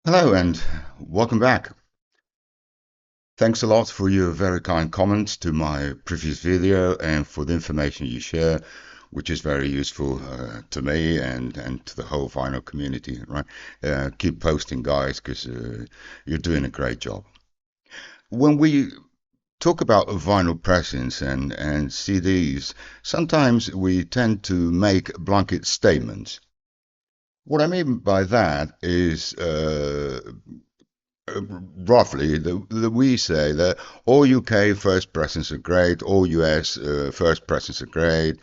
Hello and welcome back. Thanks a lot for your very kind comments to my previous video and for the information you share, which is very useful to me and to the whole vinyl community, right? Keep posting, guys, because you're doing a great job. When we talk about vinyl pressings and CDs, sometimes we tend to make blanket statements. What I mean by that is roughly, we say that all UK first pressings are great, all US first pressings are great,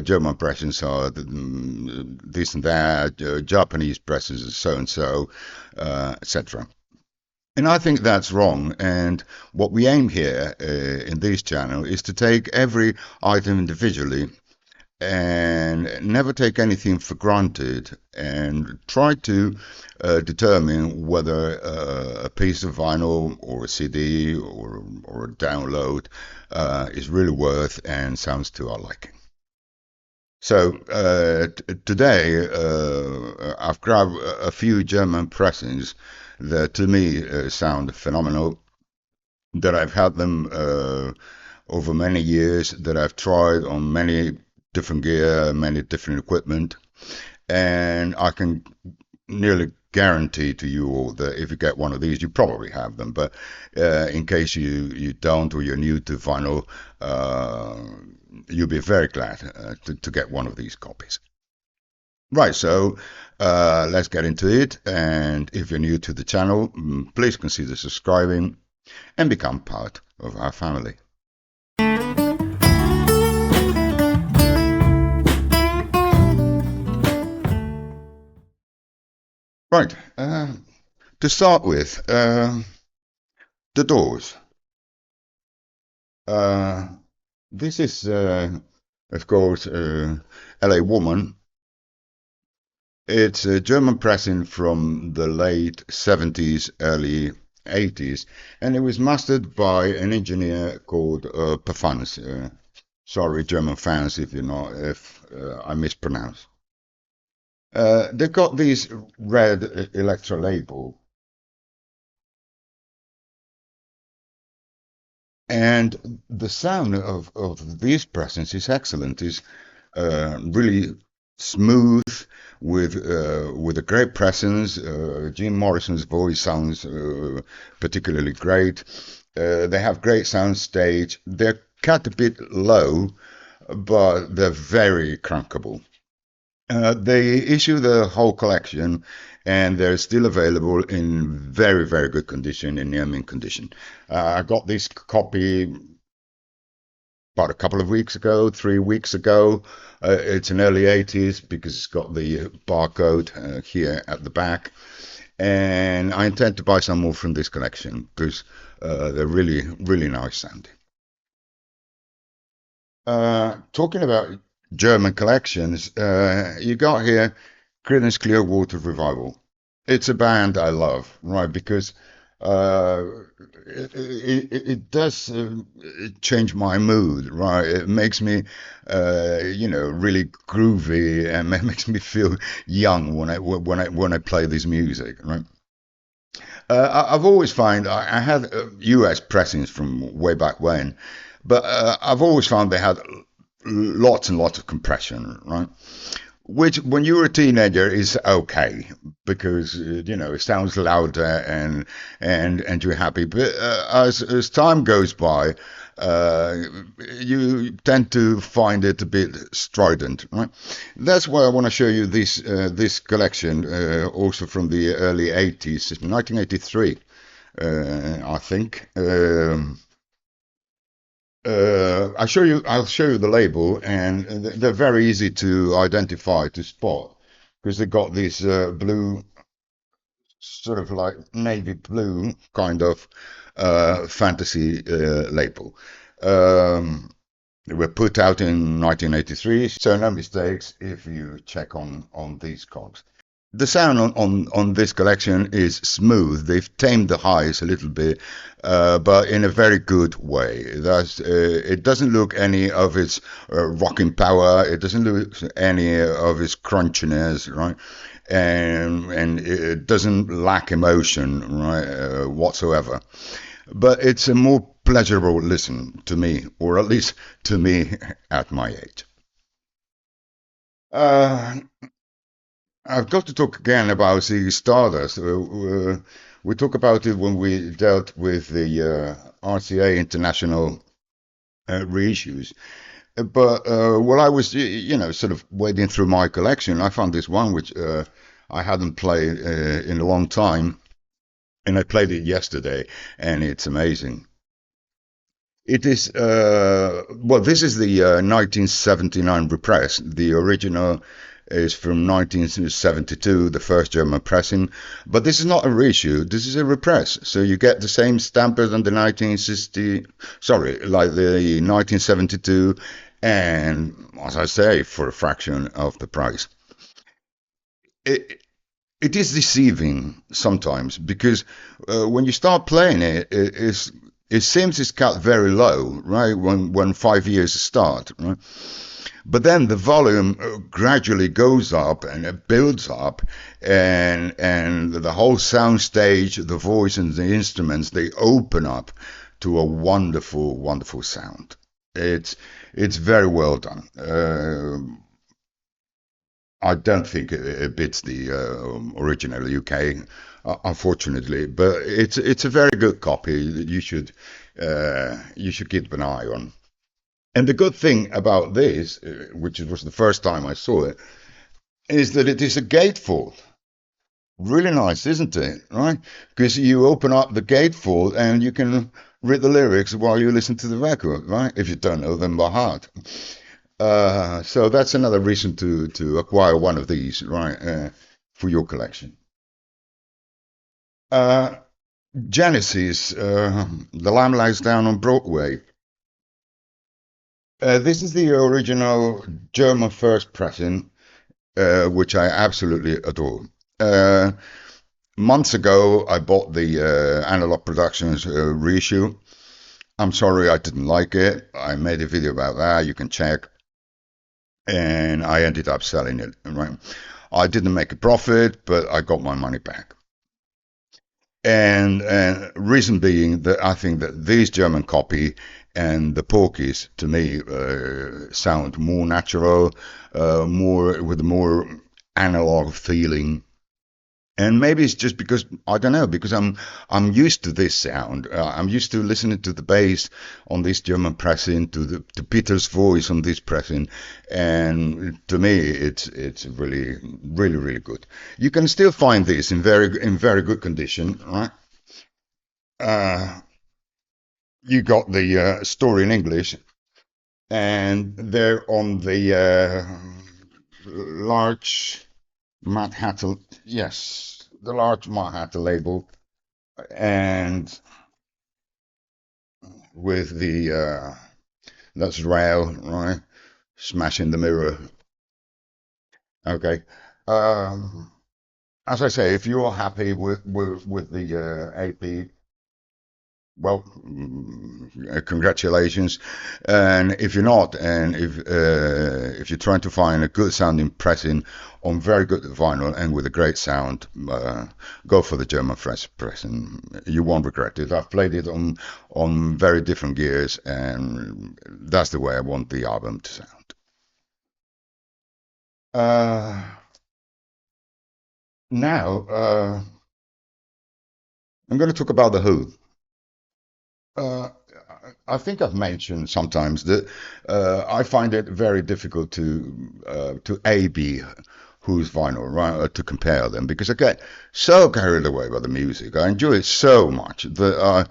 German pressings are this and that, Japanese pressings are so and so, etc. And I think that's wrong. And what we aim here in this channel is to take every item individually and never take anything for granted and try to determine whether a piece of vinyl or a CD or a download is really worth and sounds to our liking. So today I've grabbed a few German pressings that to me sound phenomenal, that I've had them over many years, that I've tried on many different gear, many different equipment, and I can nearly guarantee to you all that if you get one of these, you probably have them. But in case you don't or you're new to vinyl, you'll be very glad to get one of these copies. Right, so let's get into it. And if you're new to the channel, please consider subscribing and become part of our family. Right, to start with, the Doors. This is, of course, LA Woman. It's a German pressing from the late 70s, early 80s, and it was mastered by an engineer called Perfanis. Sorry, German fans, if I mispronounce. They've got these red Electra label, and the sound of these pressings is excellent. Is really smooth with a great presence. Jim Morrison's voice sounds particularly great. They have great sound stage. They're cut a bit low, but they're very crankable. They issue the whole collection, and they're still available in very, very good condition, in near mint condition. I got this copy about a couple of weeks ago, 3 weeks ago. It's an early 80s because it's got the barcode here at the back. And I intend to buy some more from this collection because they're really, really nice sounding. Talking about German collections, you got here Creedence Clearwater Revival. It's a band I love, right? Because uh, it does change my mood, right? It makes me, really groovy and makes me feel young when I play this music, right? I've always found I had US pressings from way back when, but I've always found they had lots and lots of compression, right? Which, when you're a teenager, is okay because it sounds louder and you're happy. But as time goes by, uh, you tend to find it a bit strident, right? That's why I want to show you this collection, also from the early 80s, 1983, I think. I'll show you the label, and they're very easy to identify, to spot, because they've got this blue, sort of like navy blue kind of fantasy label. They were put out in 1983, so no mistakes if you check on these cogs. The sound on this collection is smooth. They've tamed the highs a little bit, but in a very good way. It doesn't look any of its rocking power. It doesn't look any of its crunchiness, right? and it doesn't lack emotion, right, whatsoever. But it's a more pleasurable listen to me, or at least to me at my age. Uh, I've got to talk again about the Stardust. We talked about it when we dealt with the RCA International reissues. But while I was, sort of wading through my collection, I found this one which I hadn't played in a long time, and I played it yesterday, and it's amazing. It is, well, this is the 1979 repress. The original is from 1972, the first German pressing. But this is not a reissue, this is a repress. So you get the same stamp as on the 1960, sorry, like the 1972, and as I say, for a fraction of the price. It, it is deceiving sometimes because when you start playing it, it seems it's cut very low, right? When 5 years start, right? But then the volume gradually goes up and it builds up, and the whole sound stage, the voice and the instruments, they open up to a wonderful, wonderful sound. It's it's very well done. I don't think it beats the original UK, unfortunately, but it's a very good copy that you should keep an eye on. And the good thing about this, which was the first time I saw it, is that it is a gatefold. Really nice, isn't it? Right? Because you open up the gatefold and you can read the lyrics while you listen to the record, right? If you don't know them by heart. So that's another reason to acquire one of these, right, for your collection. Uh, Genesis, The Lamb Lies Down on Broadway. This is the original German first pressing, which I absolutely adore. Uh, Months ago, I bought the Analog Productions reissue. I'm sorry I didn't like it. I made a video about that. You can check. And I ended up selling it. Right, I didn't make a profit, but I got my money back. And reason being that I think that this German copy and the Porkies to me sound more natural, more with a more analog feeling. And maybe it's just because I don't know, because I'm used to this sound. I'm used to listening to the bass on this German pressing, to Peter's voice on this pressing, and to me it's really really good. You can still find this in very good condition, right? Uh, you got the story in English, and they're on the large Mad Hatter, yes, the large Mad Hatter label, and with the that's rail, right? Smashing the mirror. Okay. Um, as I say, if you're happy with the AP, well, congratulations. And if you're not, and if you're trying to find a good sounding pressing on very good vinyl and with a great sound, go for the German fresh pressing. You won't regret it. I've played it on very different gears, and that's the way I want the album to sound. Uh, Now, I'm going to talk about the Who. Uh, I think I've mentioned sometimes that I find it very difficult to A/B who's vinyl, right, to compare them because I get so carried away by the music. I enjoy it so much that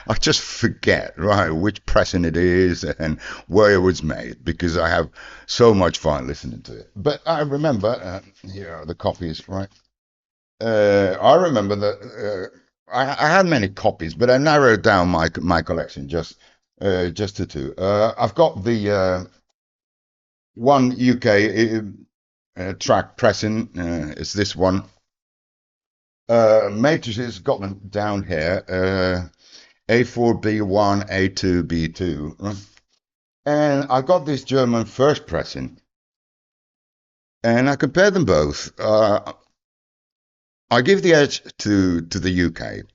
I just forget, right, which pressing it is and where it was made because I have so much fun listening to it. But I remember, here are the copies, right? I remember that I had many copies, but I narrowed down my collection just to two. I've got the one UK track pressing. It's this one. Matrices got them down here. A4B1, A2B2, right? And I got this German first pressing. and I compare them both. I give the edge to the UK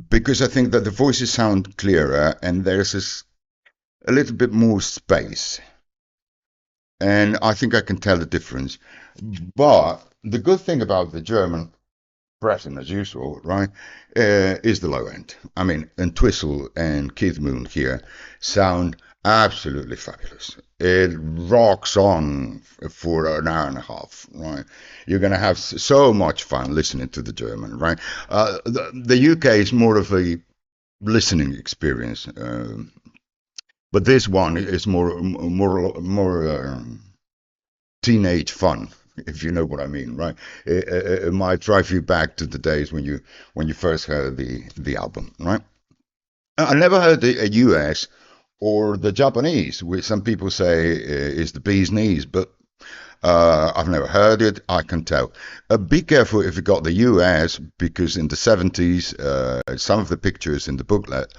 because I think that the voices sound clearer and there's a little bit more space, and I think I can tell the difference. But the good thing about the German pressing, as usual, right, is the low end. I mean, and Twistle and Keith Moon here sound absolutely fabulous. It rocks on for an hour and a half, right? You're going to have so much fun listening to the German, right? The UK is more of a listening experience, but this one is more teenage fun, if you know what I mean, right? It might drive you back to the days when you first heard the album, right? I never heard the US or the Japanese, which some people say is the bee's knees, but I've never heard it. I can tell. Be careful if you got the US, because in the 70s, some of the pictures in the booklet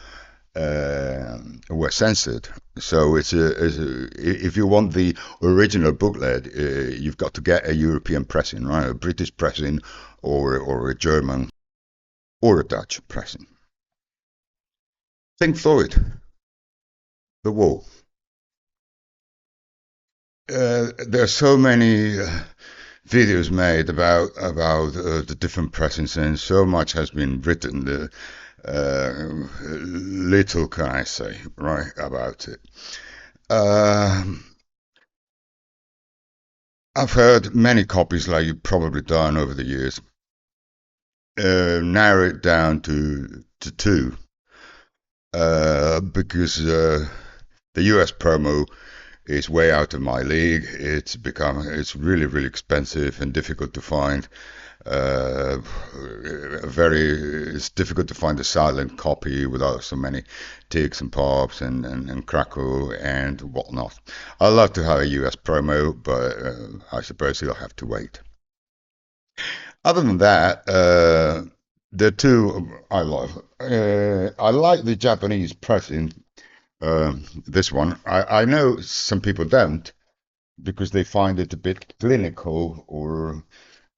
were censored. So if you want the original booklet, you've got to get a European pressing, right? A British pressing, or a German, or a Dutch pressing. Pink Floyd, The Wall. There are so many videos made about the different pressings, and so much has been written. Little can I say, right, about it. Um I've heard many copies, like you've probably done over the years. Narrow it down to two, because the US promo is way out of my league. It's really really expensive and difficult to find. Uh, it's difficult to find a silent copy without so many ticks and pops and crackle and whatnot. I'd love to have a US promo, but I suppose you'll have to wait. Other than that, the two I love. I like the Japanese pressing. This one, I know some people don't, because they find it a bit clinical or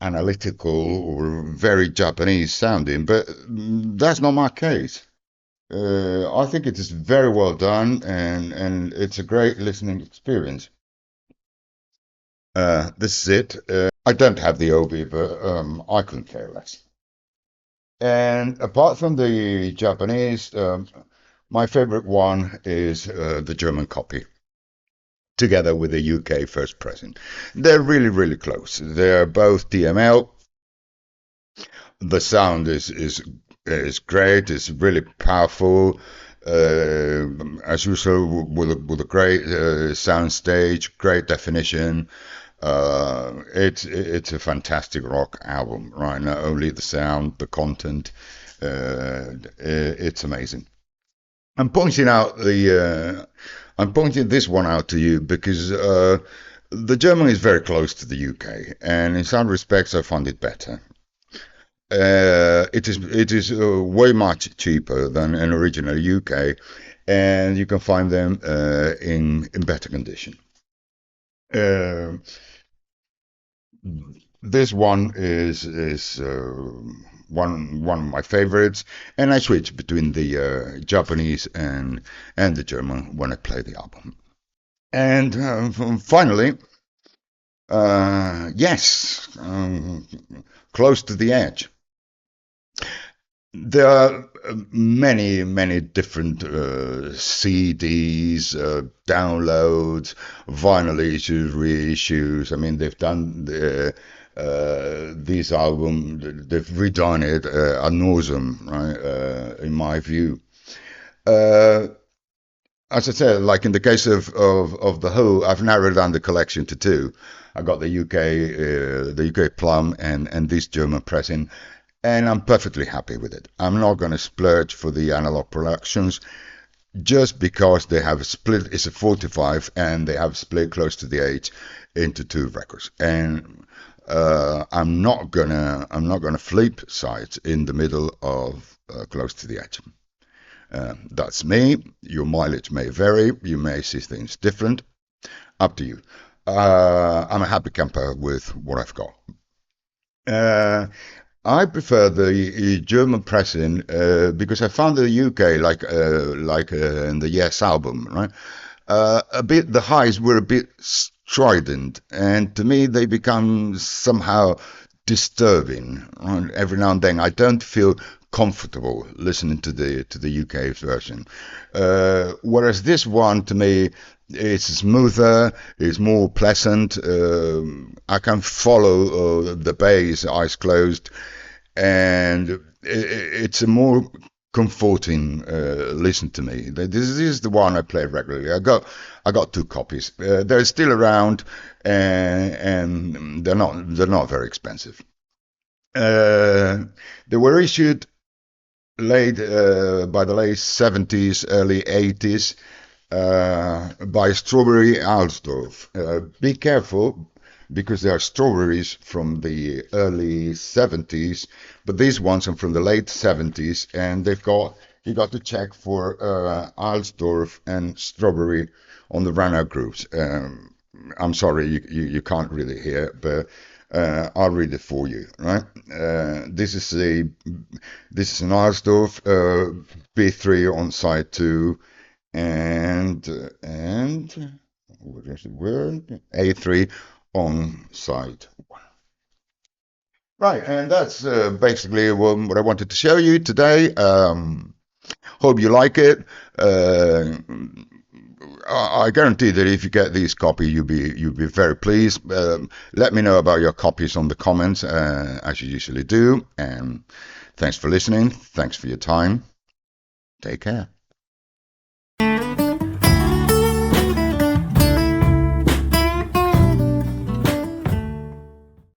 analytical or very Japanese sounding, but that's not my case. I think it is very well done, and it's a great listening experience. This is it. I don't have the Obi, but I couldn't care less. And apart from the Japanese, my favorite one is the German copy, together with the UK first pressing. They're really, really close. They're both DML. The sound is great. It's really powerful. As usual, with a great sound stage, great definition. It's a fantastic rock album, right? Not only the sound, the content. It's amazing. I'm pointing out I'm pointing this one out to you because the German is very close to the UK, and in some respects, I find it better. It is way much cheaper than an original UK, and you can find them in better condition. Uh, this one is one of my favorites, and I switch between the Japanese and the German when I play the album. And finally, yes, close to the edge. There are many, many different CDs, downloads, vinyl issues, reissues. I mean, they've done these albums, they've redone it ad nauseum, right? In my view. Uh, as I said, like in the case of the Who, I've narrowed down the collection to two. I got the UK Plum and this German pressing, and I'm perfectly happy with it. I'm not going to splurge for the analog productions just because they have split. It's a 45, and they have split close to the age into two records, and I'm not gonna flip sides in the middle of close to the edge. That's me. Your mileage may vary. You may see things different. Up to you. I'm a happy camper with what I've got. Uh, I prefer the German pressing because I found the UK like in the Yes album, right? A bit the highs were a bit strident, and to me they become somehow disturbing. Right? Every now and then, I don't feel comfortable listening to the UK version. Whereas this one, to me, it's smoother, it's more pleasant. I can follow the bass, eyes closed, and it's a more comforting listen to me. This is the one I play regularly. I got two copies. They're still around, and they're not very expensive. Uh, they were issued late by the late 70s, early 80s by Strawberry Alsdorf. Be careful because there are strawberries from the early 70s, but these ones are from the late 70s, and they've got you got to check for Alsdorf and Strawberry on the runner groups. I'm sorry, you can't really hear, but I'll read it for you. Right? This is an Alsdorf B3 on side two, and what is the word? A3 on side one. Right, and that's basically what I wanted to show you today. Hope you like it. I guarantee that if you get this copy, you'll be very pleased. Let me know about your copies on the comments, as you usually do. And thanks for listening. Thanks for your time. Take care.